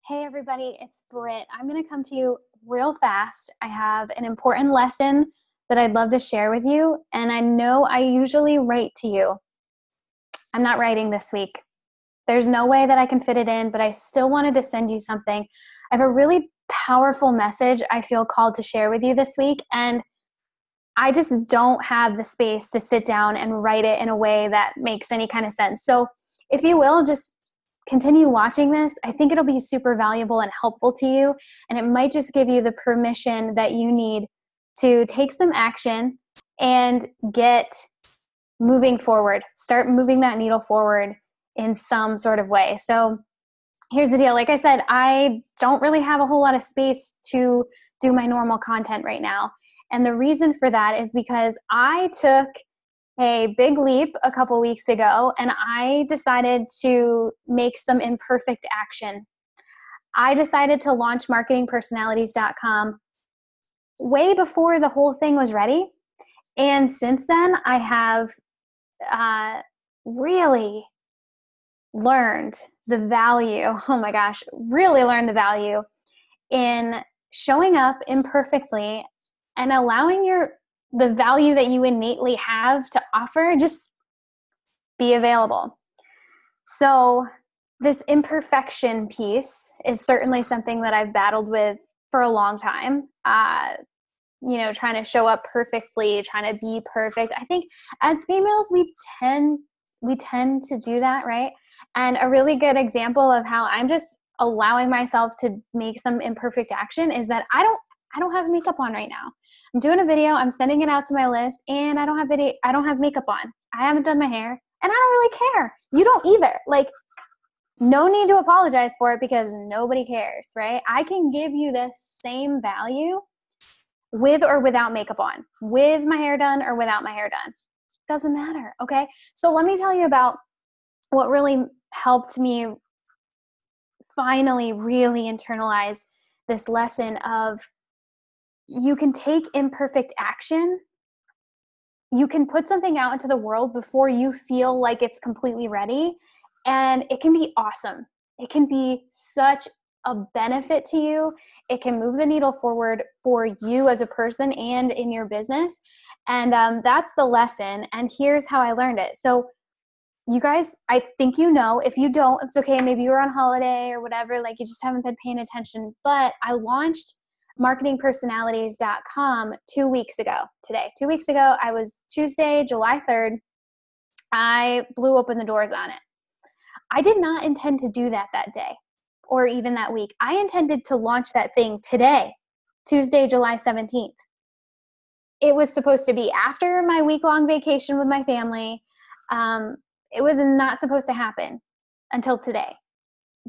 Hey everybody, it's Britt. I'm going to come to you real fast. I have an important lesson that I'd love to share with you, and I know I usually write to you. I'm not writing this week. There's no way that I can fit it in, but I still wanted to send you something. I have a really powerful message I feel called to share with you this week, and I just don't have the space to sit down and write it in a way that makes any kind of sense. So if you will, just continue watching this. I think it'll be super valuable and helpful to you, and it might just give you the permission that you need to take some action and get moving forward. Start moving that needle forward in some sort of way. So here's the deal. Like I said, I don't really have a whole lot of space to do my normal content right now. And the reason for that is because I took a big leap a couple weeks ago, and I decided to make some imperfect action. I decided to launch marketingpersonalities.com way before the whole thing was ready. And since then, I have really learned the value, really learned the value in showing up imperfectly and allowing the value that you innately have to offer just be available. So this imperfection piece is certainly something that I've battled with for a long time. Trying to show up perfectly, trying to be perfect. I think as females, we tend to do that, right? And a really good example of how I'm just allowing myself to make some imperfect action is that I don't have makeup on right now. I'm doing a video, I'm sending it out to my list, and I don't have makeup on. I haven't done my hair, and I don't really care. You don't either. Like, no need to apologize for it because nobody cares, right? I can give you the same value with or without makeup on, with my hair done or without my hair done. Doesn't matter, okay? So let me tell you about what really helped me finally really internalize this lesson of you can take imperfect action. You can put something out into the world before you feel like it's completely ready, and it can be awesome. It can be such a benefit to you. It can move the needle forward for you as a person and in your business. And that's the lesson. And here's how I learned it. So you guys, I think you know. If you don't, it's okay. Maybe you were on holiday or whatever, like you just haven't been paying attention. But I launched marketingpersonalities.com 2 weeks ago today. 2 weeks ago, I was Tuesday, July 3rd. I blew open the doors on it. I did not intend to do that day or even that week. I intended to launch that thing today, Tuesday, July 17th. It was supposed to be after my week-long vacation with my family. It was not supposed to happen until today,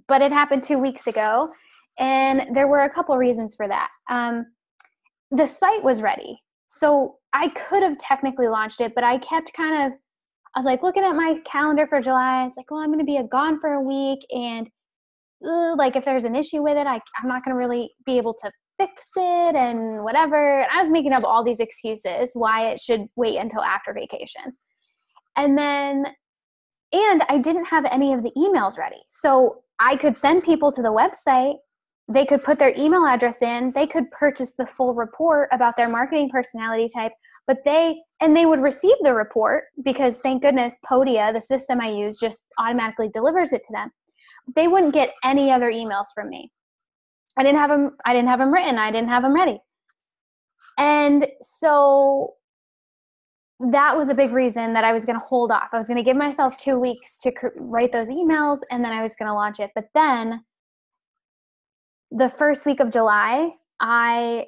but it happened 2 weeks ago, and there were a couple reasons for that. The site was ready, so I could have technically launched it, but I kept I was like looking at my calendar for July. It's like, well, I'm going to be gone for a week, and like if there's an issue with it, I'm not going to really be able to fix it and whatever. And I was making up all these excuses why it should wait until after vacation. And I didn't have any of the emails ready. So I could send people to the website. They could put their email address in. They could purchase the full report about their marketing personality type, but they would receive the report because thank goodness Podia, the system I use, just automatically delivers it to them. They wouldn't get any other emails from me. I didn't have them written. I didn't have them ready. And so that was a big reason that I was going to hold off. I was going to give myself 2 weeks to write those emails, and then I was going to launch it. But then the first week of July, I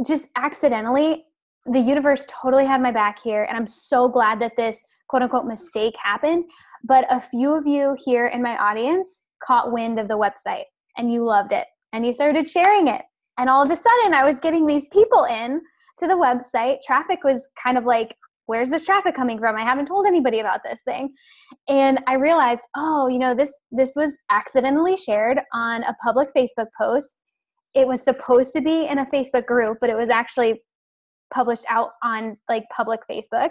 just accidentally, the universe totally had my back here. And I'm so glad that this quote unquote mistake happened. But a few of you here in my audience caught wind of the website and you loved it and you started sharing it. And all of a sudden I was getting these people in to the website. Traffic was kind of like, where's this traffic coming from? I haven't told anybody about this thing. And I realized, this was accidentally shared on a public Facebook post. It was supposed to be in a Facebook group, but it was actually published out on like public Facebook.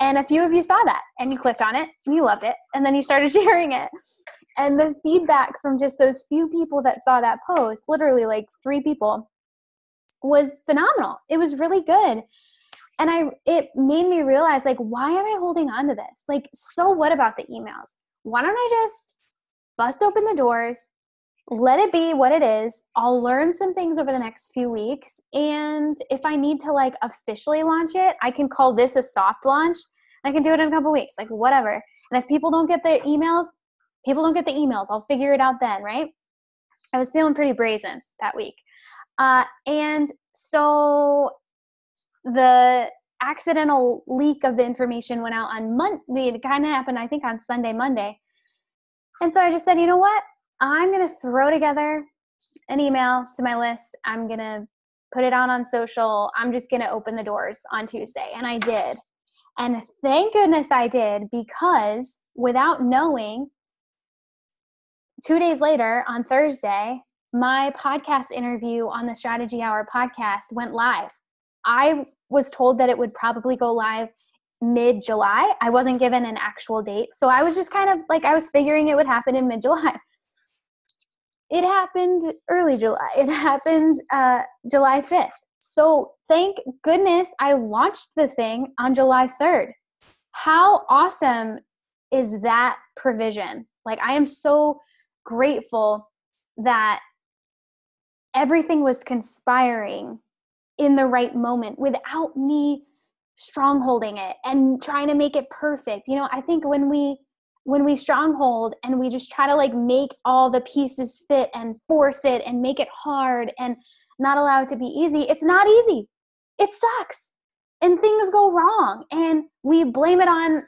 And a few of you saw that and you clicked on it and you loved it. And then you started sharing it. And the feedback from just those few people that saw that post, literally like 3 people, was phenomenal. It was really good. And it made me realize, like, why am I holding on to this? Like, so what about the emails? Why don't I just bust open the doors, let it be what it is. I'll learn some things over the next few weeks. And if I need to like officially launch it, I can call this a soft launch. I can do it in a couple weeks, like whatever. And if people don't get the emails, people don't get the emails. I'll figure it out then, right? I was feeling pretty brazen that week. And so the accidental leak of the information went out on Monday. It kind of happened, I think, on Sunday, Monday. And so I just said, you know what? I'm going to throw together an email to my list. I'm going to put it out on social. I'm just going to open the doors on Tuesday. And I did. And thank goodness I did, because without knowing, 2 days later on Thursday, my podcast interview on the Strategy Hour podcast went live. I was told that it would probably go live mid-July. I wasn't given an actual date. So I was just kind of like, I was figuring it would happen in mid-July. It happened early July. It happened July 5th. So thank goodness I launched the thing on July 3rd. How awesome is that provision? Like, I am so grateful that everything was conspiring in the right moment without me strongholding it and trying to make it perfect. You know, I think when we stronghold and we just try to like make all the pieces fit and force it and make it hard and not allow it to be easy, it's not easy. It sucks. And things go wrong. And we blame it on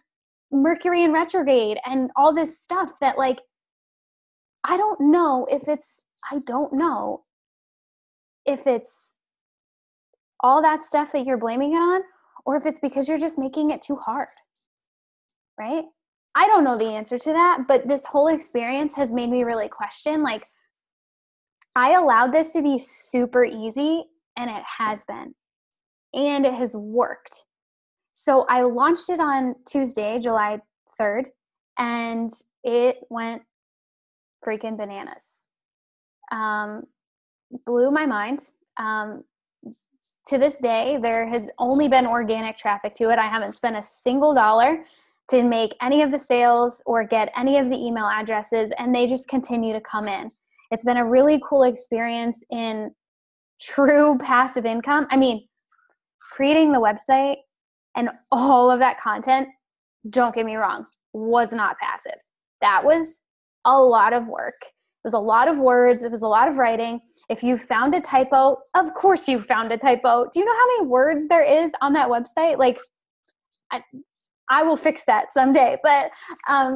Mercury in retrograde and all this stuff that, like, I don't know if it's all that stuff that you're blaming it on, or if it's because you're just making it too hard, right? I don't know the answer to that, but this whole experience has made me really question, like, I allowed this to be super easy, and it has been, and it has worked. So I launched it on Tuesday, July 3rd, and it went freaking bananas. Blew my mind. To this day, there has only been organic traffic to it. I haven't spent a single dollar to make any of the sales or get any of the email addresses, and they just continue to come in. It's been a really cool experience in true passive income. I mean, creating the website and all of that content, don't get me wrong, was not passive. That was a lot of work. It was a lot of words. It was a lot of writing. If you found a typo, of course you found a typo. Do you know how many words there is on that website? Like, I will fix that someday, but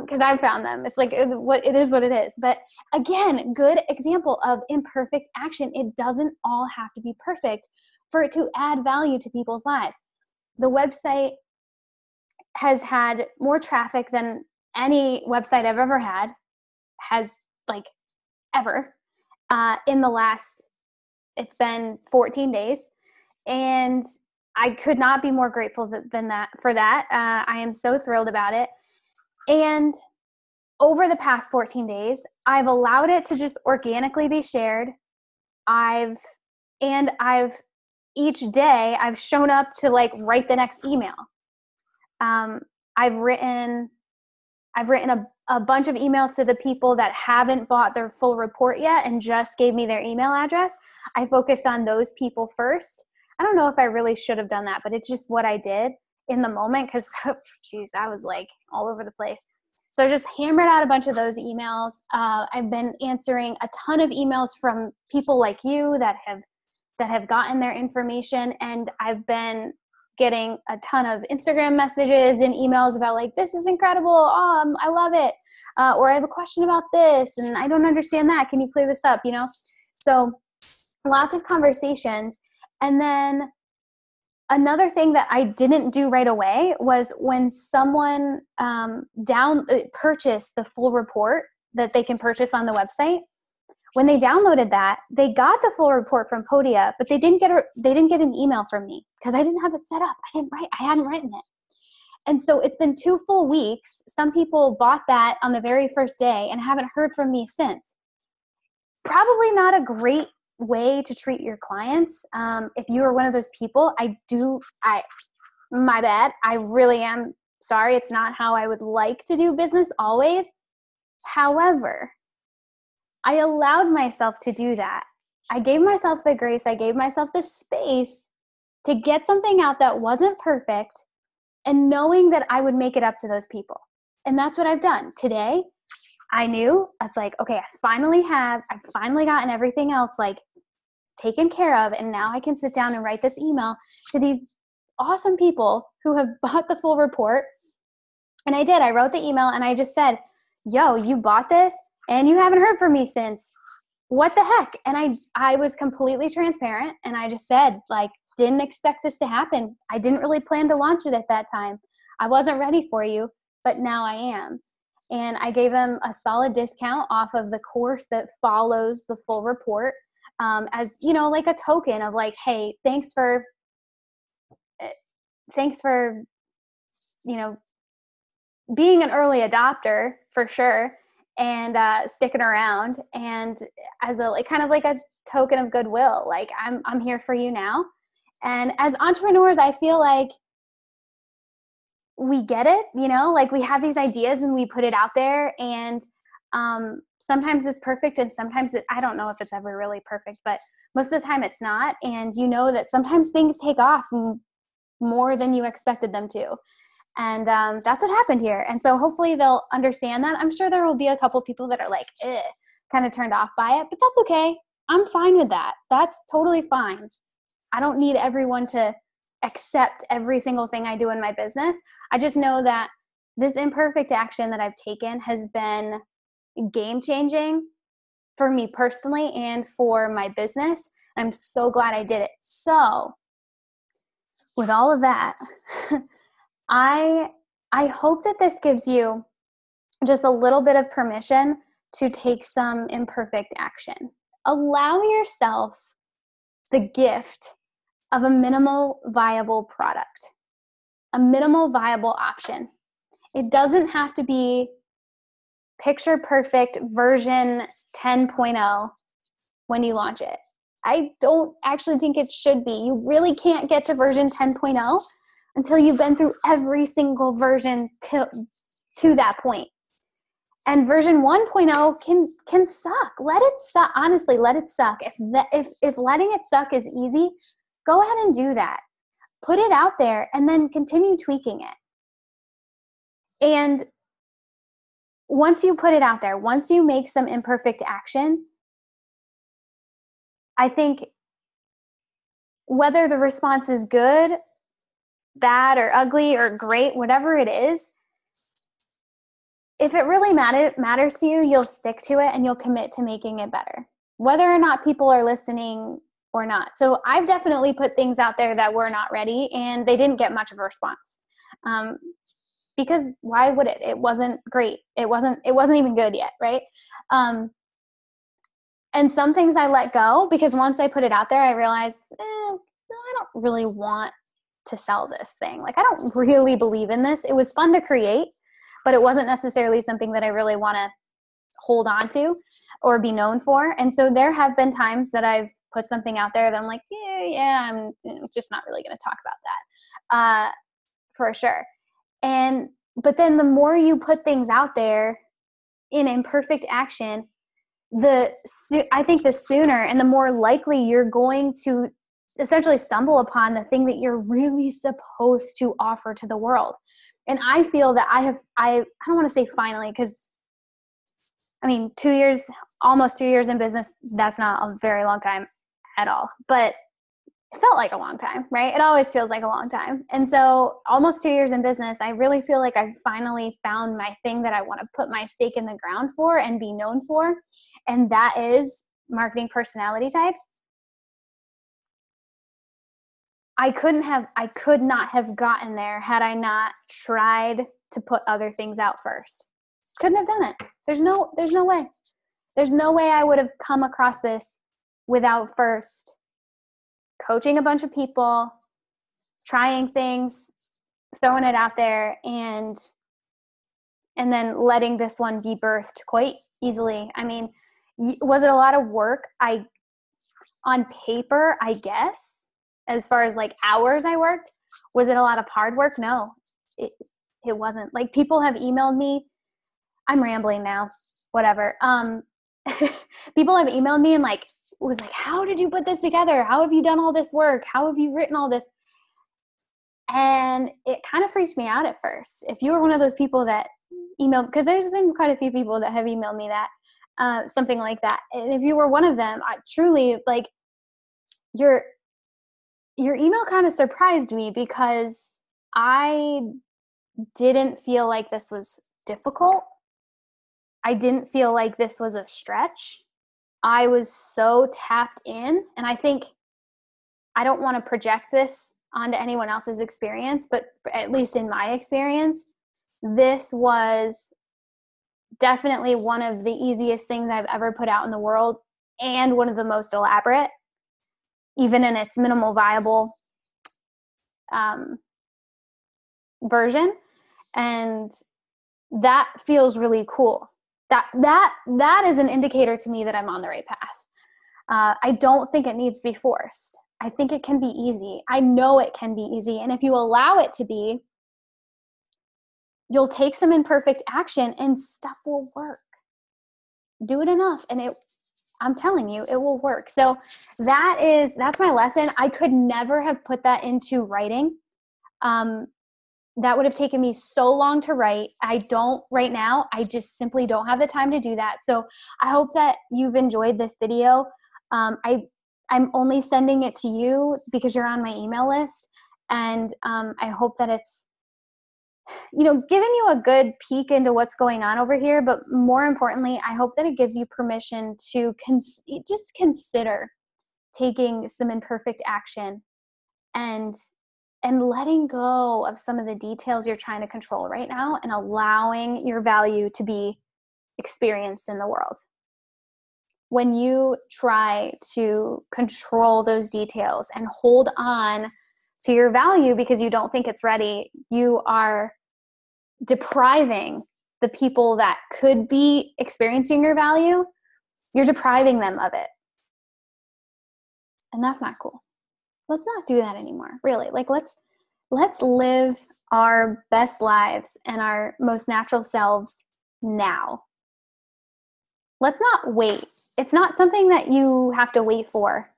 because I found them. It's like, it is what it is. But again, good example of imperfect action. It doesn't all have to be perfect for it to add value to people's lives. The website has had more traffic than any website I've ever had, has, like, ever, in the last, it's been 14 days. And I could not be more grateful than that for that. I am so thrilled about it. And over the past 14 days, I've allowed it to just organically be shared. Each day I've shown up to like write the next email. I've written a bunch of emails to the people that haven't bought their full report yet and just gave me their email address. I focused on those people first. I don't know if I really should have done that, but it's just what I did in the moment because, I was like all over the place. So just hammered out a bunch of those emails. I've been answering a ton of emails from people like you that have gotten their information, and I've been getting a ton of Instagram messages and emails about like, this is incredible. I love it. Or I have a question about this and I don't understand that. Can you clear this up? You know? So lots of conversations. And then another thing that I didn't do right away was when someone purchased the full report that they can purchase on the website, When they downloaded that, they got the full report from Podia, but they didn't get an email from me because I didn't have it set up. I hadn't written it. And so it's been 2 full weeks. Some people bought that on the very first day and haven't heard from me since. Probably not a great way to treat your clients. If you are one of those people, my bad. I really am sorry. It's not how I would like to do business always. However, I allowed myself to do that. I gave myself the grace. I gave myself the space to get something out that wasn't perfect, and knowing that I would make it up to those people. And that's what I've done. Today, I knew, I was like, okay, I've finally gotten everything else like taken care of. And now I can sit down and write this email to these awesome people who have bought the full report. And I did. I wrote the email and I just said, yo, you bought this and you haven't heard from me since. What the heck? And I was completely transparent. And I just said, like, didn't expect this to happen. I didn't really plan to launch it at that time. I wasn't ready for you, but now I am. And I gave them a solid discount off of the course that follows the full report, as, you know, like a token of like, hey, thanks for, you know, being an early adopter for sure, and sticking around, and as a like kind of like a token of goodwill, like I'm here for you now. And as entrepreneurs, I feel like we get it, you know, like we have these ideas and we put it out there, and sometimes it's perfect and sometimes I don't know if it's ever really perfect, but most of the time it's not. And you know that sometimes things take off more than you expected them to. And that's what happened here. And so hopefully they'll understand that. I'm sure there will be a couple people that are like, kind of turned off by it, but that's okay. I'm fine with that. That's totally fine. I don't need everyone to accept every single thing I do in my business. I just know that this imperfect action that I've taken has been game changing for me personally and for my business. I'm so glad I did it. So with all of that, I hope that this gives you just a little bit of permission to take some imperfect action. Allow yourself the gift of a minimal viable product, a minimal viable option. It doesn't have to be picture perfect version 10.0 when you launch it. I don't actually think it should be. You really can't get to version 10.0 until you've been through every single version to that point. And version 1.0 can suck. Let it suck. Honestly, let it suck. If letting it suck is easy, go ahead and do that. Put it out there and then continue tweaking it. And once you put it out there, once you make some imperfect action, I think whether the response is good, bad, or ugly, or great, whatever it is, if it really matters to you, you'll stick to it and you'll commit to making it better, whether or not people are listening or not. So I've definitely put things out there that were not ready and they didn't get much of a response. Because why would it? It wasn't great. It wasn't even good yet, right? And some things I let go because once I put it out there, I realized, I don't really want to sell this thing. Like, I don't really believe in this. It was fun to create, but it wasn't necessarily something that I really want to hold on to or be known for. And so there have been times that I've put something out there that I'm like, I'm just not really going to talk about that for sure. But then the more you put things out there in imperfect action, I think the sooner and the more likely you're going to essentially stumble upon the thing that you're really supposed to offer to the world. And I feel that I don't want to say finally, because I mean, almost 2 years in business, that's not a very long time at all, but it felt like a long time, right? It always feels like a long time. And so almost 2 years in business, I really feel like I've finally found my thing that I want to put my stake in the ground for and be known for. And that is marketing personality types. I could not have gotten there had I not tried to put other things out first. Couldn't have done it. There's no way. There's no way I would have come across this without first coaching a bunch of people, trying things, throwing it out there, and then letting this one be birthed quite easily. I mean, was it a lot of work? On paper, I guess, as far as like hours I worked. Was it a lot of hard work? No, it wasn't. Like, people have emailed me. I'm rambling now, whatever. People have emailed me and like, was like, how did you put this together? How have you done all this work? How have you written all this? And it kind of freaked me out at first. If you were one of those people that emailed, because there's been quite a few people that have emailed me that, something like that. And if you were one of them, I truly, like, your email kind of surprised me, because I didn't feel like this was difficult. I didn't feel like this was a stretch. I was so tapped in, and I think, I don't want to project this onto anyone else's experience, but at least in my experience, this was definitely one of the easiest things I've ever put out in the world, and one of the most elaborate, even in its minimal viable version. And that feels really cool. That is an indicator to me that I'm on the right path. I don't think it needs to be forced. I think it can be easy. I know it can be easy. And if you allow it to be, you'll take some imperfect action and stuff will work. Do it enough and I'm telling you, it will work. So that's my lesson. I could never have put that into writing. That would have taken me so long to write. I don't right now. I just simply don't have the time to do that. So I hope that you've enjoyed this video. I'm only sending it to you because you're on my email list. And I hope that it's, giving you a good peek into what's going on over here. But more importantly, I hope that it gives you permission to just consider taking some imperfect action and letting go of some of the details you're trying to control right now, and allowing your value to be experienced in the world. When you try to control those details and hold on to your value because you don't think it's ready, you are depriving the people that could be experiencing your value. You're depriving them of it. And that's not cool. Let's not do that anymore, really. Like, let's live our best lives and our most natural selves now. Let's not wait. It's not something that you have to wait for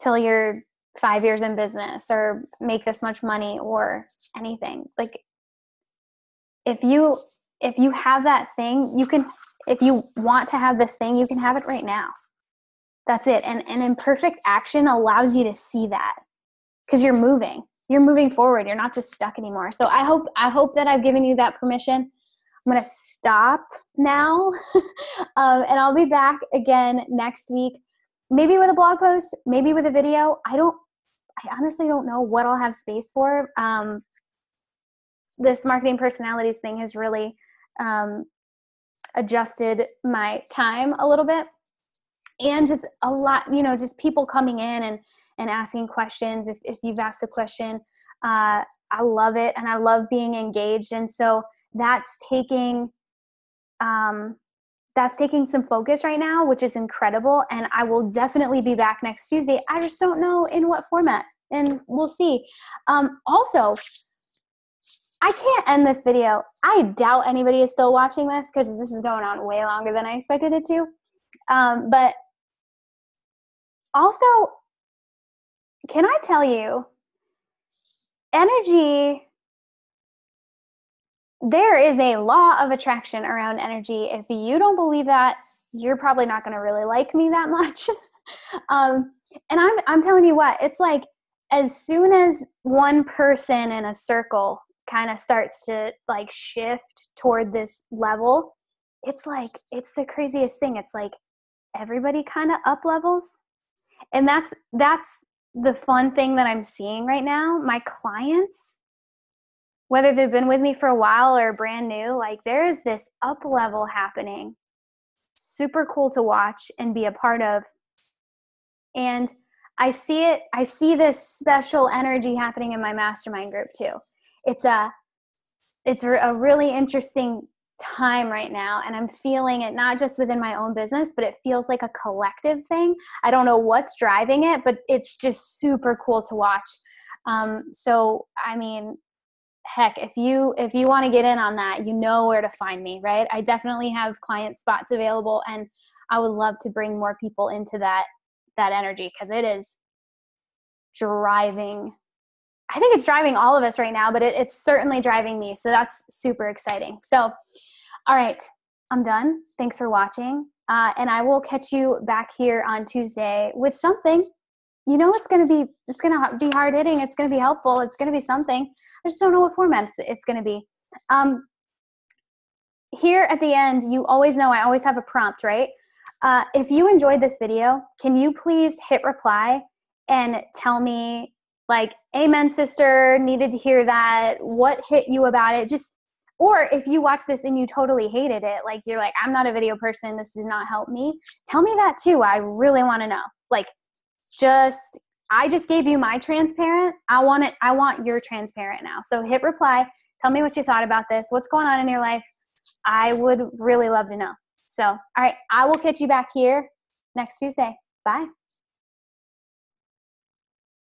till you're 5 years in business or make this much money or anything. Like, if you have that thing, if you want to have this thing, you can have it right now. That's it. And imperfect action allows you to see that, because you're moving forward. You're not just stuck anymore. So I hope that I've given you that permission. I'm going to stop now. And I'll be back again next week, maybe with a blog post, maybe with a video. I honestly don't know what I'll have space for. This marketing personalities thing has really adjusted my time a little bit. And just a lot, just people coming in and asking questions. If you've asked a question, I love it. And I love being engaged. And so that's taking some focus right now, which is incredible. And I will definitely be back next Tuesday. I just don't know in what format, and we'll see. Also, I can't end this video. I doubt anybody is still watching this, because this is going on way longer than I expected it to. But also, can I tell you, energy, there is a law of attraction around energy. If you don't believe that, you're probably not going to really like me that much. And I'm telling you what, it's like, as soon as one person in a circle kind of starts to like shift toward this level, it's like, it's the craziest thing. It's like everybody kind of up levels. And that's the fun thing that I'm seeing right now. My clients, whether they've been with me for a while or brand new, like, there is this up level happening. super cool to watch and be a part of. And I see this special energy happening in my mastermind group too. It's a really interesting time right now, and I'm feeling it not just within my own business, but it feels like a collective thing. I don't know what's driving it, but it's just super cool to watch. So I mean, heck, if you want to get in on that, you know where to find me, right? I definitely have client spots available, and I would love to bring more people into that energy, because it is driving. I think it's driving all of us right now, but it's certainly driving me. So that's super exciting. So, all right, I'm done. Thanks for watching. And I will catch you back here on Tuesday with something. You know, it's going to be hard hitting. It's going to be helpful. It's going to be something. I just don't know what format it's going to be. Here at the end, you always know I always have a prompt, right? If you enjoyed this video, can you please hit reply and tell me, like, amen, sister, needed to hear that. What hit you about it? Or if you watch this and you totally hated it, like you're like, I'm not a video person, this did not help me, tell me that too. I really want to know. Like, I just gave you my transparent. I want your transparent now. So hit reply. Tell me what you thought about this. What's going on in your life? I would really love to know. So, all right, I will catch you back here next Tuesday. Bye.